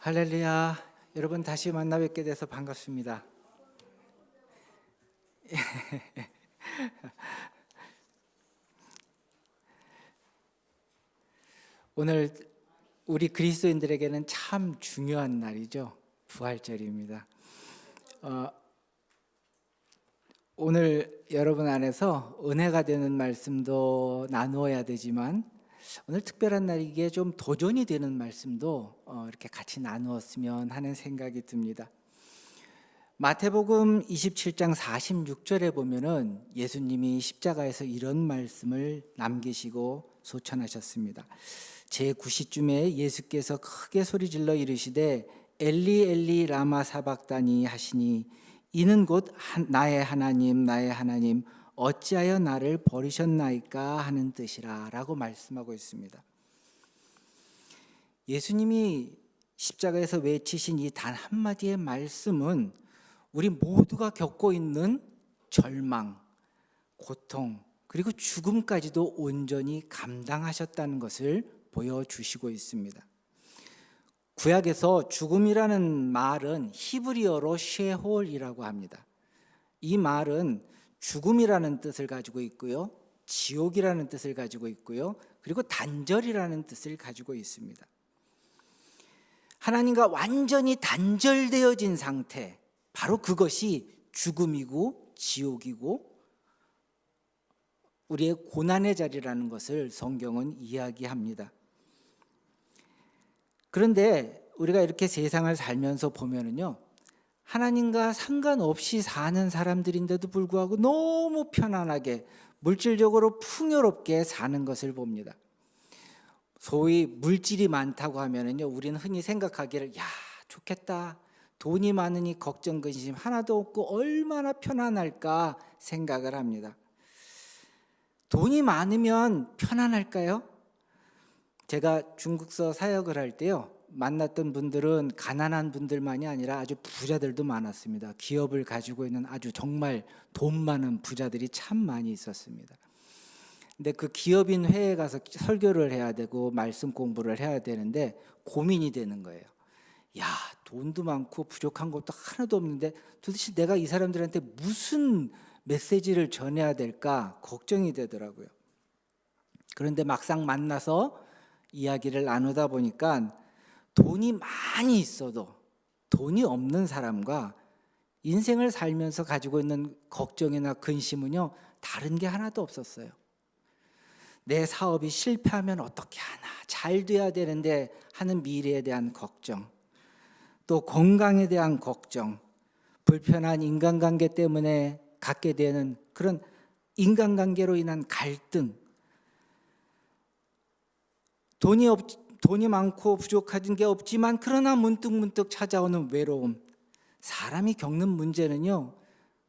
할렐루야. 여러분 다시 만나 뵙게 돼서 반갑습니다. 오늘 우리 그리스도인들에게는 참 중요한 날이죠. 부활절입니다. 오늘 여러분 안에서 은혜가 되는 말씀도 나누어야 되지만 오늘 특별한 날이기에 좀 도전이 되는 말씀도 이렇게 같이 나누었으면 하는 생각이 듭니다. 마태복음 27장 46절에 보면은 예수님이 십자가에서 이런 말씀을 남기시고 소천하셨습니다. 제9시쯤에 예수께서 크게 소리질러 이르시되 엘리 엘리 라마 사박다니 하시니 이는 곧 나의 하나님 나의 하나님 어찌하여 나를 버리셨나이까 하는 뜻이라 라고 말씀하고 있습니다. 예수님이 십자가에서 외치신 이 단 한마디의 말씀은 우리 모두가 겪고 있는 절망, 고통, 그리고 죽음까지도 온전히 감당하셨다는 것을 보여주시고 있습니다. 구약에서 죽음이라는 말은 히브리어로 쉐홀이라고 합니다. 이 말은 죽음이라는 뜻을 가지고 있고요, 지옥이라는 뜻을 가지고 있고요, 그리고 단절이라는 뜻을 가지고 있습니다. 하나님과 완전히 단절되어진 상태, 바로 그것이 죽음이고 지옥이고 우리의 고난의 자리라는 것을 성경은 이야기합니다. 그런데 우리가 이렇게 세상을 살면서 보면은요, 하나님과 상관없이 사는 사람들인데도 불구하고 너무 편안하게 물질적으로 풍요롭게 사는 것을 봅니다. 소위 물질이 많다고 하면은요, 우리는 흔히 생각하기를 야, 좋겠다. 돈이 많으니 걱정 근심 하나도 없고 얼마나 편안할까 생각을 합니다. 돈이 많으면 편안할까요? 제가 중국서 사역을 할 때요, 만났던 분들은 가난한 분들만이 아니라 아주 부자들도 많았습니다. 기업을 가지고 있는 아주 정말 돈 많은 부자들이 참 많이 있었습니다. 근데 그 기업인 회에 가서 설교를 해야 되고 말씀 공부를 해야 되는데 고민이 되는 거예요. 야, 돈도 많고 부족한 것도 하나도 없는데 도대체 내가 이 사람들한테 무슨 메시지를 전해야 될까 걱정이 되더라고요. 그런데 막상 만나서 이야기를 나누다 보니까 돈이 많이 있어도 돈이 없는 사람과 인생을 살면서 가지고 있는 걱정이나 근심은요, 다른 게 하나도 없었어요. 내 사업이 실패하면 어떻게 하나, 잘 돼야 되는데 하는 미래에 대한 걱정, 또 건강에 대한 걱정, 불편한 인간관계 때문에 갖게 되는 그런 인간관계로 인한 갈등, 돈이 많고 부족한 게 없지만 그러나 문득문득 찾아오는 외로움, 사람이 겪는 문제는요,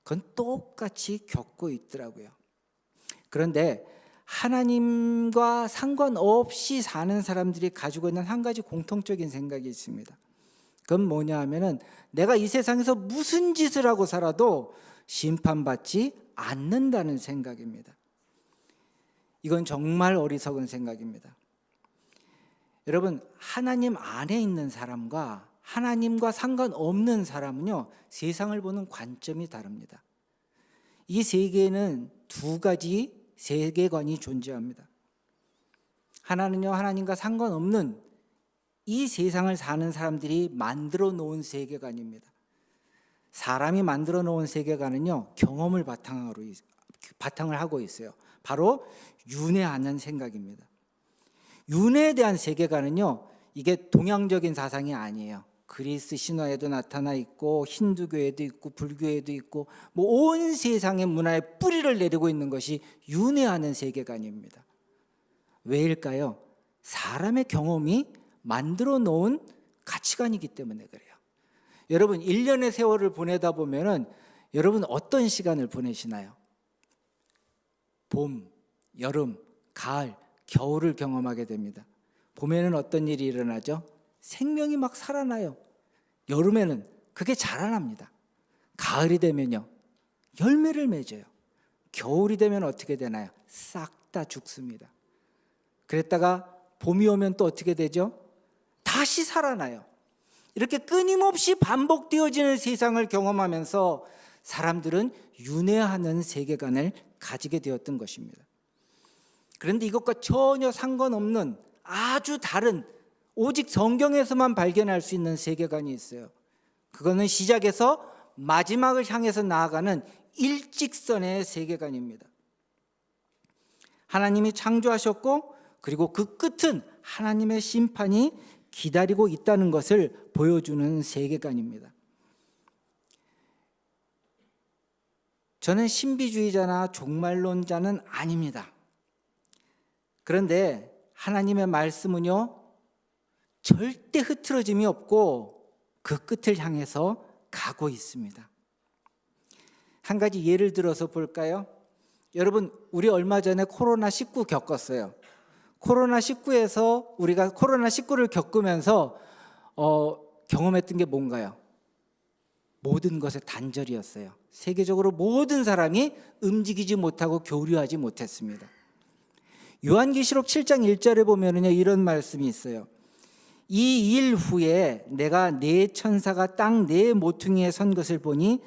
그건 똑같이 겪고 있더라고요. 그런데 하나님과 상관없이 사는 사람들이 가지고 있는 한 가지 공통적인 생각이 있습니다. 그건 뭐냐 하면은 내가 이 세상에서 무슨 짓을 하고 살아도 심판받지 않는다는 생각입니다. 이건 정말 어리석은 생각입니다. 여러분, 하나님 안에 있는 사람과 하나님과 상관없는 사람은요, 세상을 보는 관점이 다릅니다. 이 세계에는 두 가지 세계관이 존재합니다. 하나는요, 하나님과 상관없는 이 세상을 사는 사람들이 만들어 놓은 세계관입니다. 사람이 만들어 놓은 세계관은요, 경험을 바탕을 하고 있어요. 바로 윤회하는 생각입니다. 윤회에 대한 세계관은요, 이게 동양적인 사상이 아니에요. 그리스 신화에도 나타나 있고 힌두교에도 있고 불교에도 있고 뭐 온 세상의 문화에 뿌리를 내리고 있는 것이 윤회하는 세계관입니다. 왜일까요? 사람의 경험이 만들어 놓은 가치관이기 때문에 그래요. 여러분, 1년의 세월을 보내다 보면은 여러분 어떤 시간을 보내시나요? 봄, 여름, 가을, 겨울을 경험하게 됩니다. 봄에는 어떤 일이 일어나죠? 생명이 막 살아나요. 여름에는 그게 자라납니다. 가을이 되면요, 열매를 맺어요. 겨울이 되면 어떻게 되나요? 싹 다 죽습니다. 그랬다가 봄이 오면 또 어떻게 되죠? 다시 살아나요. 이렇게 끊임없이 반복되어지는 세상을 경험하면서 사람들은 윤회하는 세계관을 가지게 되었던 것입니다. 그런데 이것과 전혀 상관없는 아주 다른, 오직 성경에서만 발견할 수 있는 세계관이 있어요. 그거는 시작에서 마지막을 향해서 나아가는 일직선의 세계관입니다. 하나님이 창조하셨고, 그리고 그 끝은 하나님의 심판이 기다리고 있다는 것을 보여주는 세계관입니다. 저는 신비주의자나 종말론자는 아닙니다. 그런데 하나님의 말씀은요, 절대 흐트러짐이 없고 그 끝을 향해서 가고 있습니다. 한 가지 예를 들어서 볼까요? 여러분, 우리 얼마 전에 코로나19 겪었어요. 코로나19에서 우리가 코로나19를 겪으면서 경험했던 게 뭔가요? 모든 것의 단절이었어요. 세계적으로 모든 사람이 움직이지 못하고 교류하지 못했습니다. 요한계시록 7장 1절에 보면은요, 이런 말씀이 있어요. 이 일 후에 내가 네 천사가 땅 네 모퉁이에 선 것을 보니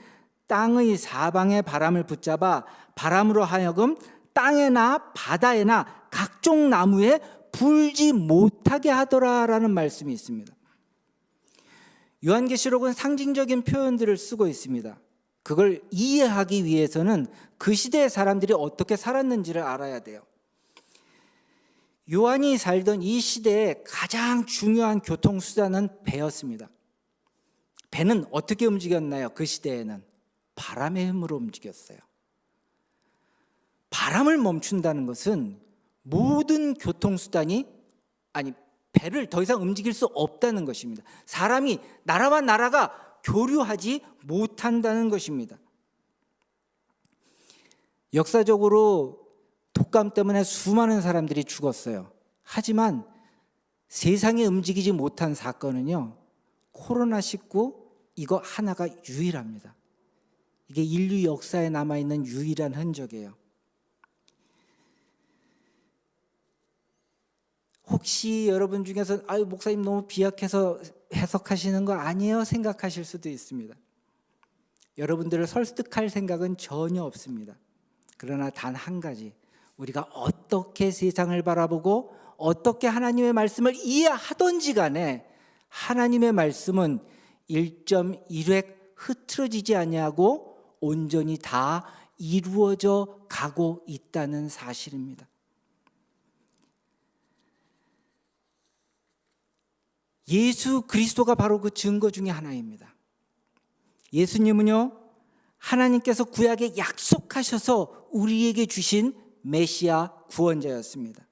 땅의 사방의 바람을 붙잡아 바람으로 하여금 땅에나 바다에나 각종 나무에 불지 못하게 하더라라는 말씀이 있습니다. 요한계시록은 상징적인 표현들을 쓰고 있습니다. 그걸 이해하기 위해서는 그 시대의 사람들이 어떻게 살았는지를 알아야 돼요. 요한이 살던 이 시대의 가장 중요한 교통수단은 배였습니다. 배는 어떻게 움직였나요? 그 시대에는 바람의 힘으로 움직였어요. 바람을 멈춘다는 것은 모든 교통수단이, 아니, 배를 더 이상 움직일 수 없다는 것입니다. 사람이, 나라와 나라가 교류하지 못한다는 것입니다. 역사적으로 독감 때문에 수많은 사람들이 죽었어요. 하지만 세상에 움직이지 못한 사건은요, 코로나19 이거 하나가 유일합니다. 이게 인류 역사에 남아있는 유일한 흔적이에요. 혹시 여러분 중에서 아유, 목사님 너무 비약해서 해석하시는 거 아니에요? 생각하실 수도 있습니다. 여러분들을 설득할 생각은 전혀 없습니다. 그러나 단 한 가지, 우리가 어떻게 세상을 바라보고 어떻게 하나님의 말씀을 이해하던지 간에 하나님의 말씀은 1.1획 흐트러지지 아니하고 온전히 다 이루어져 가고 있다는 사실입니다. 예수 그리스도가 바로 그 증거 중에 하나입니다. 예수님은요, 하나님께서 구약에 약속하셔서 우리에게 주신 메시아 구원자였습니다.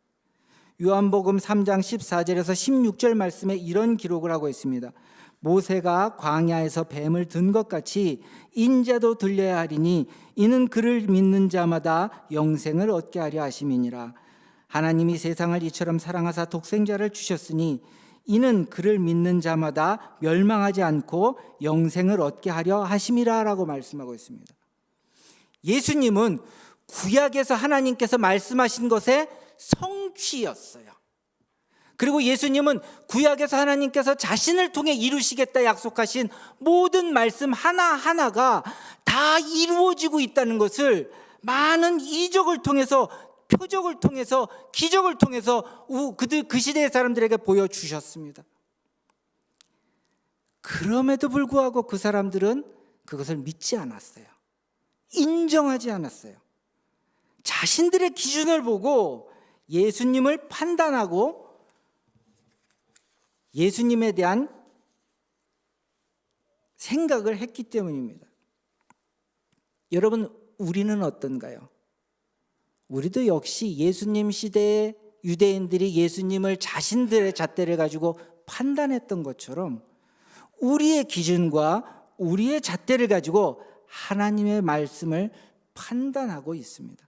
요한복음 3장 14절에서 16절 말씀에 이런 기록을 하고 있습니다. 모세가 광야에서 뱀을 든 것 같이 인자도 들려야 하리니 이는 그를 믿는 자마다 영생을 얻게 하려 하심이니라. 하나님이 세상을 이처럼 사랑하사 독생자를 주셨으니 이는 그를 믿는 자마다 멸망하지 않고 영생을 얻게 하려 하심이라 라고 말씀하고 있습니다. 예수님은 구약에서 하나님께서 말씀하신 것의 성취였어요. 그리고 예수님은 구약에서 하나님께서 자신을 통해 이루시겠다 약속하신 모든 말씀 하나하나가 다 이루어지고 있다는 것을 많은 이적을 통해서, 표적을 통해서, 기적을 통해서 그 시대의 사람들에게 보여주셨습니다. 그럼에도 불구하고 그 사람들은 그것을 믿지 않았어요. 인정하지 않았어요. 자신들의 기준을 보고 예수님을 판단하고 예수님에 대한 생각을 했기 때문입니다. 여러분, 우리는 어떤가요? 우리도 역시 예수님 시대의 유대인들이 예수님을 자신들의 잣대를 가지고 판단했던 것처럼 우리의 기준과 우리의 잣대를 가지고 하나님의 말씀을 판단하고 있습니다.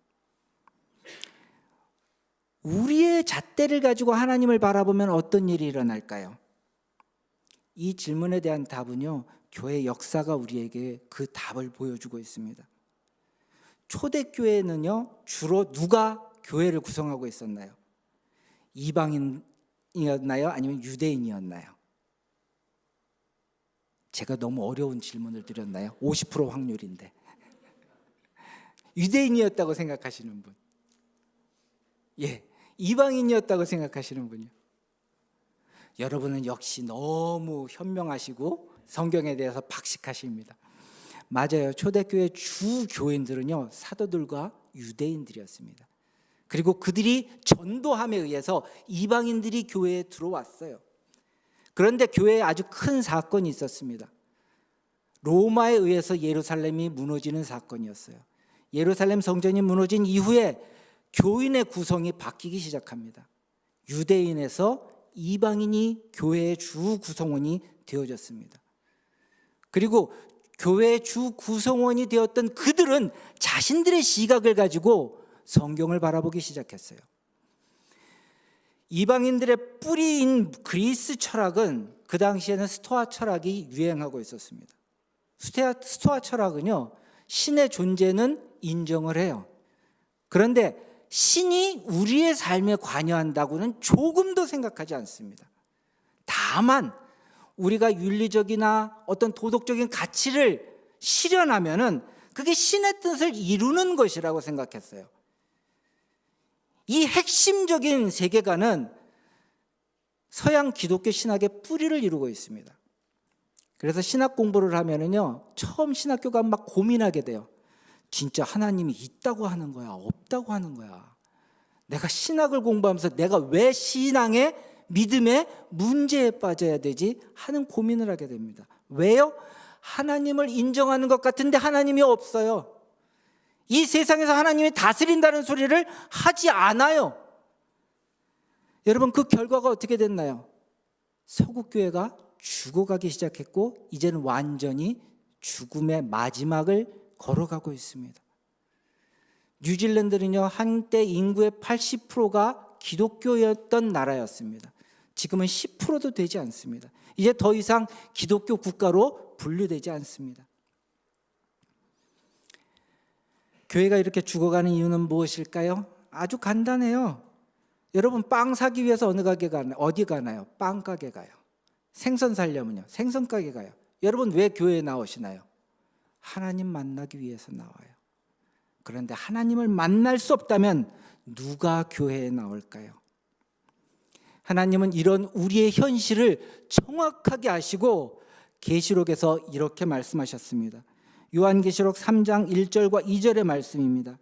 우리의 잣대를 가지고 하나님을 바라보면 어떤 일이 일어날까요? 이 질문에 대한 답은요, 교회 역사가 우리에게 그 답을 보여주고 있습니다. 초대교회는요, 주로 누가 교회를 구성하고 있었나요? 이방인이었나요? 아니면 유대인이었나요? 제가 너무 어려운 질문을 드렸나요? 50% 확률인데. 유대인이었다고 생각하시는 분. 예, 이방인이었다고 생각하시는 분이요. 여러분은 역시 너무 현명하시고 성경에 대해서 박식하십니다. 맞아요. 초대교회 주 교인들은요, 사도들과 유대인들이었습니다. 그리고 그들이 전도함에 의해서 이방인들이 교회에 들어왔어요. 그런데 교회에 아주 큰 사건이 있었습니다. 로마에 의해서 예루살렘이 무너지는 사건이었어요. 예루살렘 성전이 무너진 이후에 교인의 구성이 바뀌기 시작합니다. 유대인에서 이방인이 교회의 주 구성원이 되어졌습니다. 그리고 교회의 주 구성원이 되었던 그들은 자신들의 시각을 가지고 성경을 바라보기 시작했어요. 이방인들의 뿌리인 그리스 철학은 그 당시에는 스토아 철학이 유행하고 있었습니다. 스토아 철학은요, 신의 존재는 인정을 해요. 그런데 신이 우리의 삶에 관여한다고는 조금도 생각하지 않습니다. 다만 우리가 윤리적이나 어떤 도덕적인 가치를 실현하면은 그게 신의 뜻을 이루는 것이라고 생각했어요. 이 핵심적인 세계관은 서양 기독교 신학의 뿌리를 이루고 있습니다. 그래서 신학 공부를 하면은요, 처음 신학교 가면 막 고민하게 돼요. 진짜 하나님이 있다고 하는 거야, 없다고 하는 거야. 내가 신학을 공부하면서 내가 왜 신앙의 믿음의 문제에 빠져야 되지 하는 고민을 하게 됩니다. 왜요? 하나님을 인정하는 것 같은데 하나님이 없어요. 이 세상에서 하나님이 다스린다는 소리를 하지 않아요. 여러분, 그 결과가 어떻게 됐나요? 서구교회가 죽어가기 시작했고 이제는 완전히 죽음의 마지막을 걸어가고 있습니다. 뉴질랜드는요, 한때 인구의 80%가 기독교였던 나라였습니다. 지금은 10%도 되지 않습니다. 이제 더 이상 기독교 국가로 분류되지 않습니다. 교회가 이렇게 죽어가는 이유는 무엇일까요? 아주 간단해요. 여러분, 빵 사기 위해서 어디 가나요? 빵 가게 가요. 생선 사려면요, 생선 가게 가요. 여러분, 왜 교회에 나오시나요? 하나님 만나기 위해서 나와요. 그런데 하나님을 만날 수 없다면 누가 교회에 나올까요? 하나님은 이런 우리의 현실을 정확하게 아시고 계시록에서 이렇게 말씀하셨습니다. 요한계시록 3장 1절과 2절의 말씀입니다.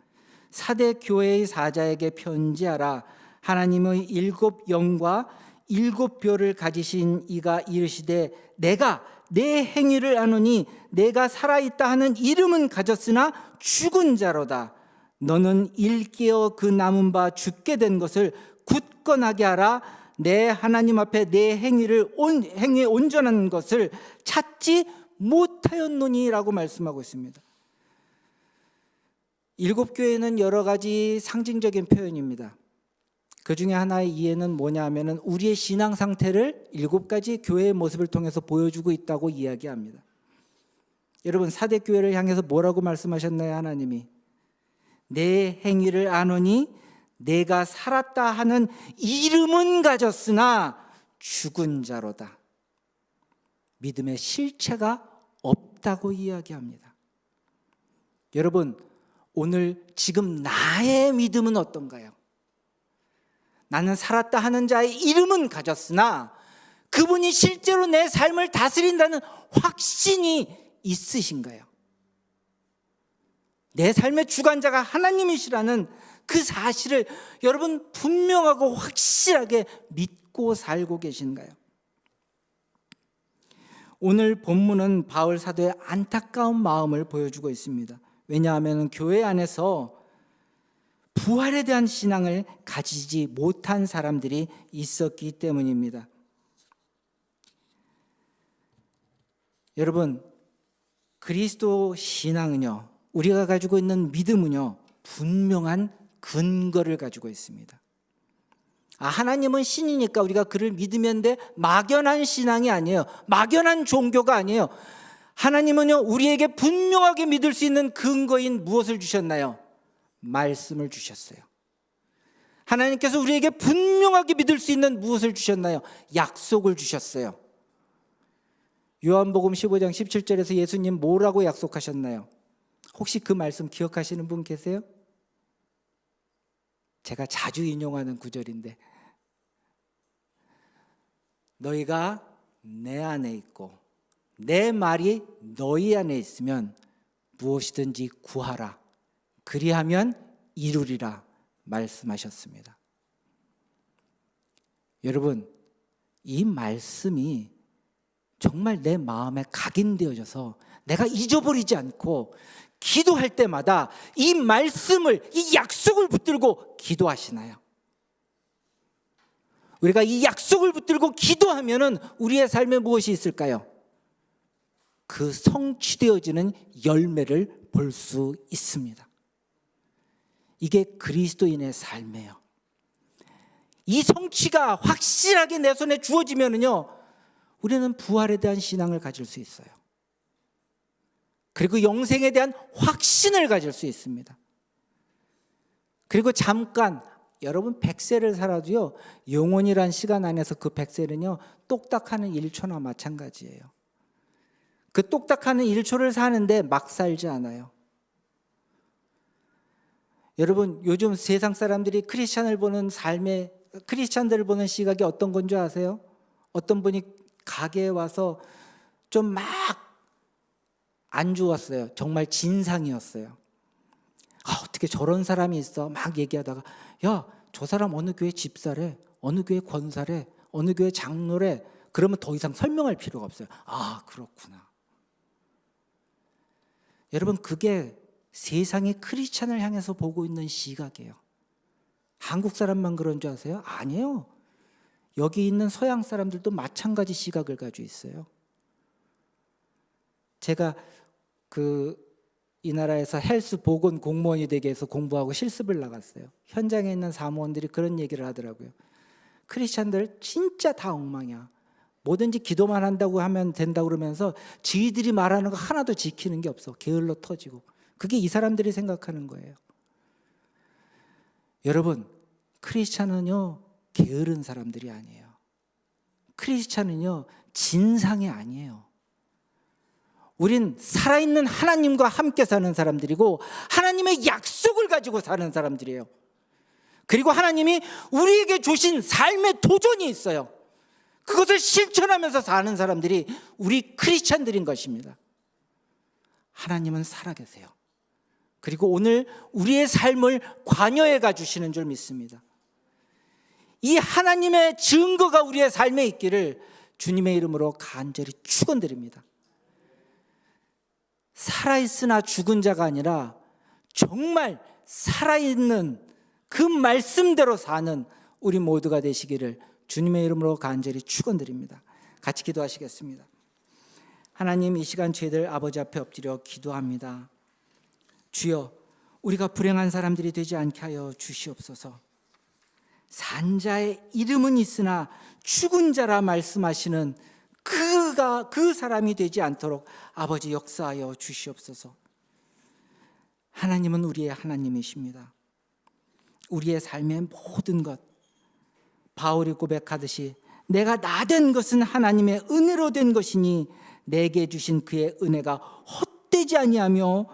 사대 교회의 사자에게 편지하라. 하나님의 7 영과 7 별을 가지신 이가 이르시되 내가 내 행위를 아노니 내가 살아있다 하는 이름은 가졌으나 죽은 자로다. 너는 일깨어 그 남은 바 죽게 된 것을 굳건하게 하라. 내 하나님 앞에 내 행위에 온전한 것을 찾지 못하였노니라고 말씀하고 있습니다. 7 교회는 여러 가지 상징적인 표현입니다. 그 중에 하나의 이해는 뭐냐 하면은 우리의 신앙 상태를 7가지 교회의 모습을 통해서 보여주고 있다고 이야기합니다. 여러분, 사대 교회를 향해서 뭐라고 말씀하셨나요? 하나님이 내 행위를 아노니 내가 살았다 하는 이름은 가졌으나 죽은 자로다. 믿음의 실체가 없다고 이야기합니다. 여러분, 오늘 지금 나의 믿음은 어떤가요? 나는 살았다 하는 자의 이름은 가졌으나 그분이 실제로 내 삶을 다스린다는 확신이 있으신가요? 내 삶의 주관자가 하나님이시라는 그 사실을 여러분 분명하고 확실하게 믿고 살고 계신가요? 오늘 본문은 바울 사도의 안타까운 마음을 보여주고 있습니다. 왜냐하면 교회 안에서 부활에 대한 신앙을 가지지 못한 사람들이 있었기 때문입니다. 여러분, 그리스도 신앙은요, 우리가 가지고 있는 믿음은요, 분명한 근거를 가지고 있습니다. 하나님은 신이니까 우리가 그를 믿으면 돼. 막연한 신앙이 아니에요. 막연한 종교가 아니에요. 하나님은요, 우리에게 분명하게 믿을 수 있는 근거인 무엇을 주셨나요? 말씀을 주셨어요. 하나님께서 우리에게 분명하게 믿을 수 있는 무엇을 주셨나요? 약속을 주셨어요. 요한복음 15장 17절에서 예수님 뭐라고 약속하셨나요? 혹시 그 말씀 기억하시는 분 계세요? 제가 자주 인용하는 구절인데, 너희가 내 안에 있고 내 말이 너희 안에 있으면 무엇이든지 구하라, 그리하면 이루리라 말씀하셨습니다. 여러분, 이 말씀이 정말 내 마음에 각인되어져서 내가 잊어버리지 않고 기도할 때마다 이 말씀을, 이 약속을 붙들고 기도하시나요? 우리가 이 약속을 붙들고 기도하면은 우리의 삶에 무엇이 있을까요? 그 성취되어지는 열매를 볼 수 있습니다. 이게 그리스도인의 삶이에요. 이 성취가 확실하게 내 손에 주어지면은요, 우리는 부활에 대한 신앙을 가질 수 있어요. 그리고 영생에 대한 확신을 가질 수 있습니다. 그리고 잠깐, 여러분 100세를 살아도요, 영원이란 시간 안에서 그 100세는요 똑딱하는 1초나 마찬가지예요. 그 똑딱하는 1초를 사는데 막 살지 않아요. 여러분, 요즘 세상 사람들이 크리스찬들을 보는 시각이 어떤 건 줄 아세요? 어떤 분이 가게에 와서 좀 막 안 좋았어요. 정말 진상이었어요. 어떻게 저런 사람이 있어? 막 얘기하다가, 야, 저 사람 어느 교회 집사래, 어느 교회 권사래, 어느 교회 장로래. 그러면 더 이상 설명할 필요가 없어요. 아, 그렇구나. 여러분, 그게 세상의 크리스찬을 향해서 보고 있는 시각이에요. 한국 사람만 그런 줄 아세요? 아니에요. 여기 있는 서양 사람들도 마찬가지 시각을 가지고 있어요. 제가 이 나라에서 헬스 보건 공무원이 되기 위해서 공부하고 실습을 나갔어요. 현장에 있는 사무원들이 그런 얘기를 하더라고요. 크리스찬들 진짜 다 엉망이야. 뭐든지 기도만 한다고 하면 된다고 그러면서 지들이 말하는 거 하나도 지키는 게 없어. 게을러 터지고. 그게 이 사람들이 생각하는 거예요. 여러분, 크리스찬은요 게으른 사람들이 아니에요. 크리스찬은요 진상이 아니에요. 우린 살아있는 하나님과 함께 사는 사람들이고 하나님의 약속을 가지고 사는 사람들이에요. 그리고 하나님이 우리에게 주신 삶의 도전이 있어요. 그것을 실천하면서 사는 사람들이 우리 크리스찬들인 것입니다. 하나님은 살아계세요. 그리고 오늘 우리의 삶을 관여해 가주시는 줄 믿습니다. 이 하나님의 증거가 우리의 삶에 있기를 주님의 이름으로 간절히 축원드립니다. 살아있으나 죽은 자가 아니라 정말 살아있는 그 말씀대로 사는 우리 모두가 되시기를 주님의 이름으로 간절히 축원드립니다. 같이 기도하시겠습니다. 하나님, 이 시간 저희들 아버지 앞에 엎드려 기도합니다. 주여, 우리가 불행한 사람들이 되지 않게 하여 주시옵소서. 산 자의 이름은 있으나 죽은 자라 말씀하시는 그 사람이 되지 않도록 아버지 역사하여 주시옵소서. 하나님은 우리의 하나님이십니다. 우리의 삶의 모든 것, 바울이 고백하듯이 내가 나된 것은 하나님의 은혜로 된 것이니 내게 주신 그의 은혜가 헛되지 아니하며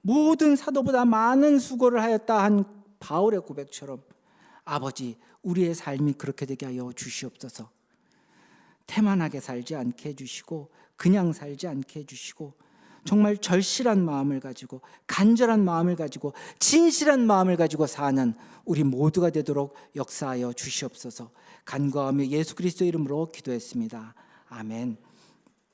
모든 사도보다 많은 수고를 하였다 한 바울의 고백처럼 아버지, 우리의 삶이 그렇게 되게 하여 주시옵소서. 태만하게 살지 않게 해주시고 그냥 살지 않게 해주시고 정말 절실한 마음을 가지고 간절한 마음을 가지고 진실한 마음을 가지고 사는 우리 모두가 되도록 역사하여 주시옵소서. 간구하며 예수 그리스도 이름으로 기도했습니다. 아멘.